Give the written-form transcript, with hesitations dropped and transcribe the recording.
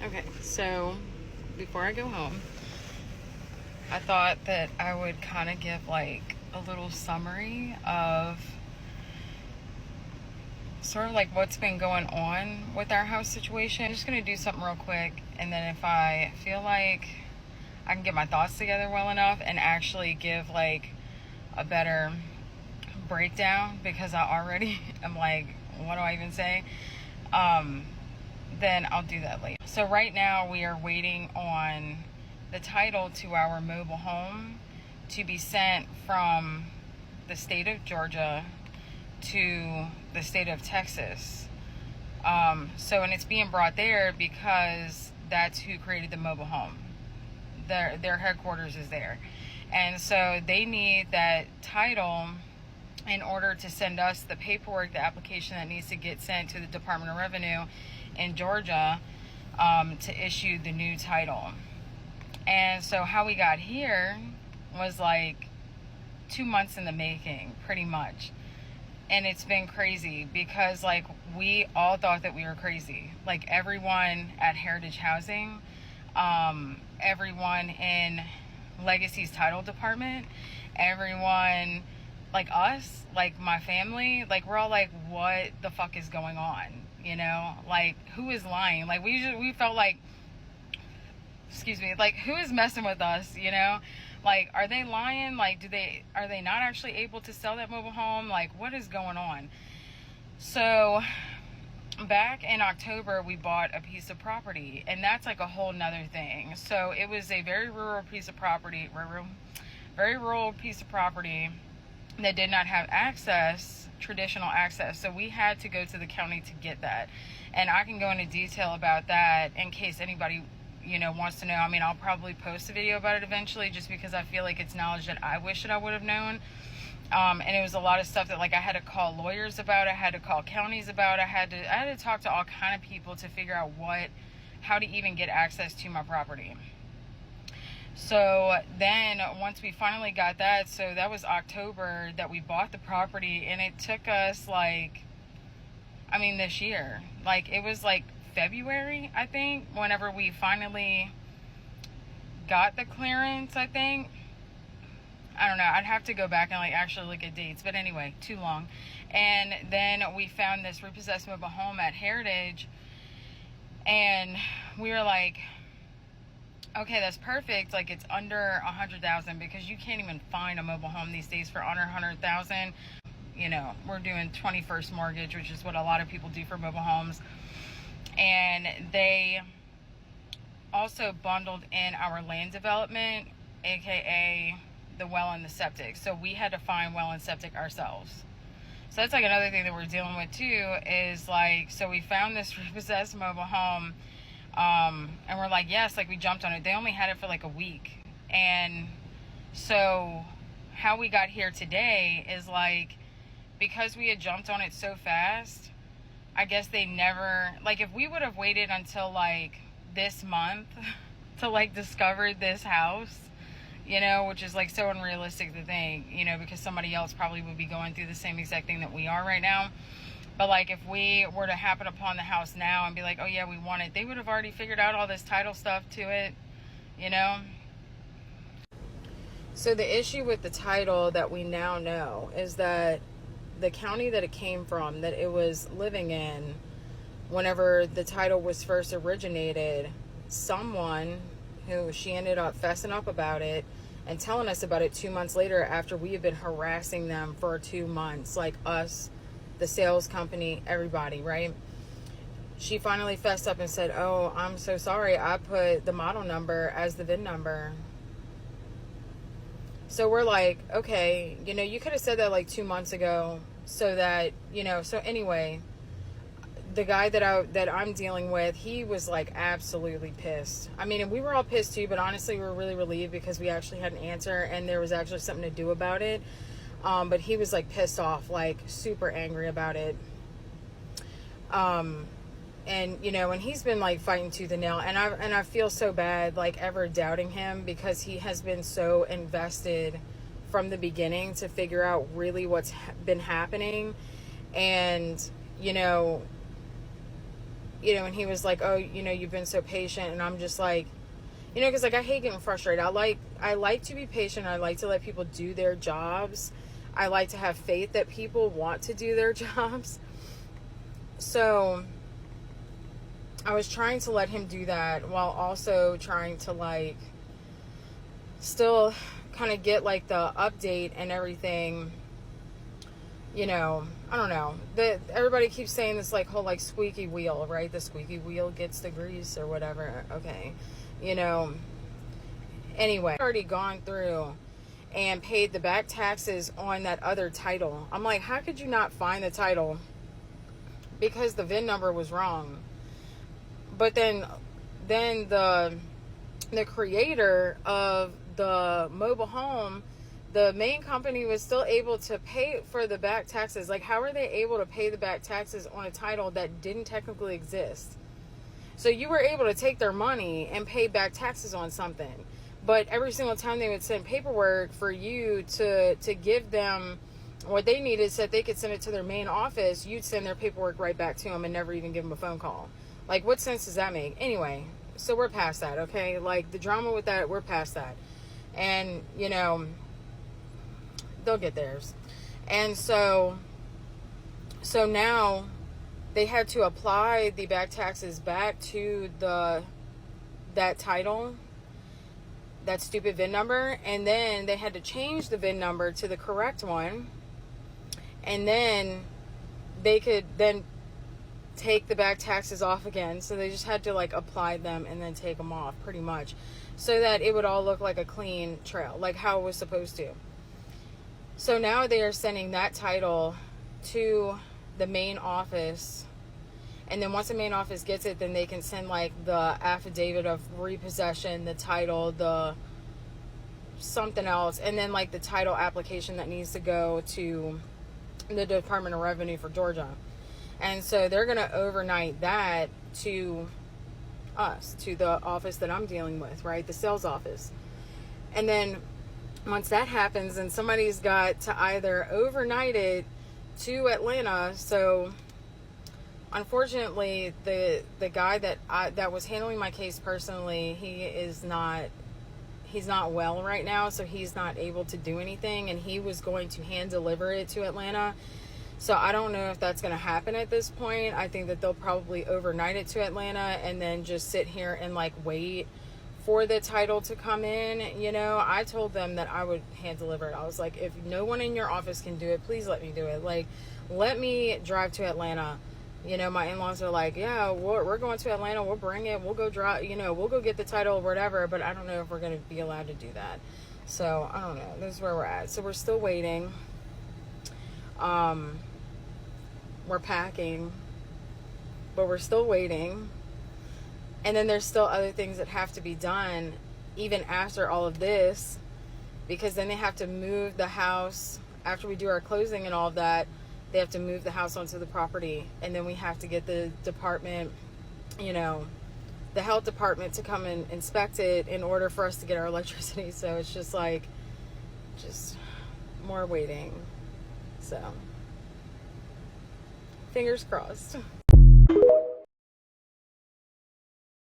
Okay, so before I go home, I thought that I would kind of give like a little summary of sort of like what's been going on with our house situation. I'm just gonna do something real quick, and then if I feel like I can get my thoughts together well enough and actually give like a better breakdown, because I already am like, what do I even say? Then I'll do that later. So right now we are waiting on the title to our mobile home to be sent from the state of Georgia to the state of Texas. And it's being brought there because that's who created the mobile home. Their headquarters is there. And so they need that title in order to send us the paperwork, the application that needs to get sent to the Department of Revenue in Georgia to issue the new title. And so how we got here was like 2 months in the making, pretty much. And it's been crazy because like we all thought that we were crazy. Like everyone at Heritage Housing, everyone in Legacy's title department, everyone like us, like my family, like we're all like, what the fuck is going on? You know, like who is lying? Like we felt like, excuse me, like who is messing with us? You know, like are they lying? Like are they not actually able to sell that mobile home? Like what is going on? So back in October we bought a piece of property, and that's like a whole nother thing. So it was a very rural piece of property, very rural piece of property that did not have traditional access. So we had to go to the county to get that. And I can go into detail about that in case anybody, wants to know. I mean, I'll probably post a video about it eventually, just because I feel like it's knowledge that I wish that I would have known. And it was a lot of stuff that like I had to call lawyers about, I had to call counties about, I had to talk to all kind of people to figure out how to even get access to my property. So then once we finally got that, so that was October that we bought the property, and it took us this year, like it was like February, I think, whenever we finally got the clearance, I think. I don't know, I'd have to go back and like actually look at dates, but anyway, too long. And then we found this repossessed mobile home at Heritage, and we were like, okay, that's perfect. Like it's under 100,000, because you can't even find a mobile home these days for under 100,000. We're doing 21st mortgage, which is what a lot of people do for mobile homes. And they also bundled in our land development, aka the well and the septic. So we had to find well and septic ourselves. So that's like another thing that we're dealing with too, is like, so we found this repossessed mobile home, and we're like, yes, like we jumped on it. They only had it for like a week. And so how we got here today is like, because we had jumped on it so fast, I guess they never, like if we would have waited until like this month to like discover this house, which is like so unrealistic to think, because somebody else probably would be going through the same exact thing that we are right now. But like if we were to happen upon the house now and be like, oh yeah, we want it, they would have already figured out all this title stuff to it, So the issue with the title that we now know is that the county that it came from, that it was living in, whenever the title was first originated, someone who she ended up fessing up about it and telling us about it 2 months later, after we have been harassing them for 2 months, like us, the sales company, everybody, right? She finally fessed up and said, oh, I'm so sorry, I put the model number as the VIN number. So we're like, okay, you could have said that like 2 months ago, so that, so anyway, the guy that I'm dealing with, he was like absolutely pissed. I mean, and we were all pissed too, but honestly, we were really relieved because we actually had an answer and there was actually something to do about it. But he was like pissed off, like super angry about it. And and he's been like fighting tooth and nail, and I feel so bad like ever doubting him, because he has been so invested from the beginning to figure out really what's been happening. And you know, and he was like, oh, you know, you've been so patient. And I'm just like, you know, because like I hate getting frustrated. I like to be patient. I like to let people do their jobs. I like to have faith that people want to do their jobs. So I was trying to let him do that while also trying to like still kind of get like the update and everything. You know, I don't know. Everybody keeps saying this like whole like squeaky wheel, right? The squeaky wheel gets the grease or whatever. Okay. You know, anyway, I've already gone through and paid the back taxes on that other title. I'm like, how could you not find the title? Because the VIN number was wrong. But then the creator of the mobile home, the main company, was still able to pay for the back taxes. Like, how are they able to pay the back taxes on a title that didn't technically exist? So you were able to take their money and pay back taxes on something. But every single time they would send paperwork for you to give them what they needed so that they could send it to their main office, you'd send their paperwork right back to them and never even give them a phone call. Like, what sense does that make? Anyway, so we're past that, okay? Like, the drama with that, we're past that. And, you know, they'll get theirs. And so now they had to apply the back taxes back to that title, that stupid VIN number, and then they had to change the VIN number to the correct one, and then they could then take the back taxes off again. So they just had to like apply them and then take them off, pretty much, so that it would all look like a clean trail, like how it was supposed to. So now they are sending that title to the main office, and then once the main office gets it, then they can send like the affidavit of repossession, the title, the something else, and then like the title application that needs to go to the Department of Revenue for Georgia. And so they're going to overnight that to us, to the office that I'm dealing with, right? The sales office. And then once that happens, then somebody's got to either overnight it to Atlanta. So unfortunately, the guy that was handling my case personally, he's not well right now, so he's not able to do anything, and he was going to hand deliver it to Atlanta. So I don't know if that's going to happen at this point. I think that they'll probably overnight it to Atlanta and then just sit here and like wait for the title to come in. You know, I told them that I would hand deliver it. I was like, if no one in your office can do it, please let me do it. Like, let me drive to Atlanta. You know, my in-laws are like, yeah, we're going to Atlanta. We'll bring it. We'll go drive, you know, we'll go get the title or whatever. But I don't know if we're going to be allowed to do that. So I don't know. This is where we're at. So we're still waiting. We're packing, but we're still waiting. And then there's still other things that have to be done even after all of this, because then they have to move the house after we do our closing and all of that. They have to move the house onto the property, and then we have to get the department, you know, the health department to come and inspect it in order for us to get our electricity. So it's just like, just more waiting. So fingers crossed.